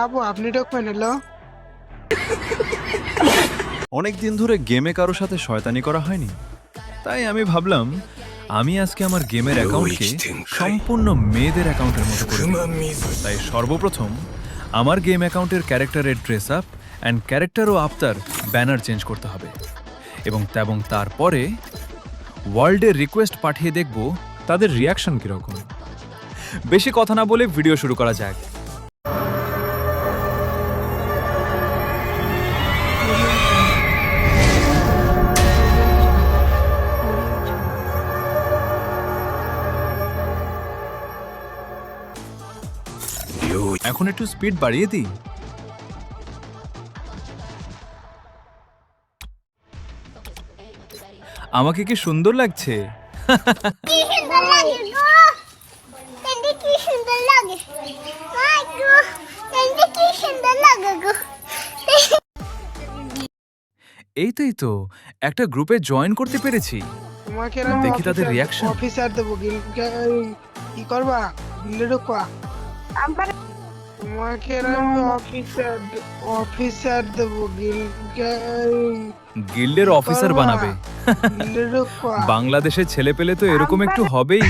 আবু আপনি ঢুকবেন? হ্যালো। অনেক দিন ধরে গেমে কারো সাথে শয়তানি করা হয়নি, তাই আমি ভাবলাম আমি আজকে আমার গেমের অ্যাকাউন্টকে সম্পূর্ণ মেয়েদের অ্যাকাউন্টের মতো করে দেব। তাই সর্বপ্রথম আমার গেম অ্যাকাউন্টের ক্যারেক্টারের ড্রেস আপ অ্যান্ড ক্যারেক্টার ও আফতার ব্যানার চেঞ্জ করতে হবে এবং তারপরে ওয়ার্ল্ডের রিকোয়েস্ট পাঠিয়ে দেখব তাদের রিয়াকশন কীরকম। বেশি কথা না বলে ভিডিও শুরু করা যাক। এখন একটু স্পিড বাড়িয়ে দিই। আমাকে কি সুন্দর লাগছে? কি সুন্দর লাগে গো! এন্ডে কি সুন্দর লাগে! I go! এন্ডে কি সুন্দর লাগে গো! এই তো একটা গ্রুপে জয়েন করতে পেরেছি। তোমাকে দেখি তাদের reaction। অফিসার দেবো কি করবা? গিল্ডে ঢুকবা? তোমাকে আমি অফিসার দেবো গিল্ডের অফিসার বানাবে? গিল্ডে ঢুকবা? বাংলাদেশের ছেলে পেলে তো এরকম একটু হবেই।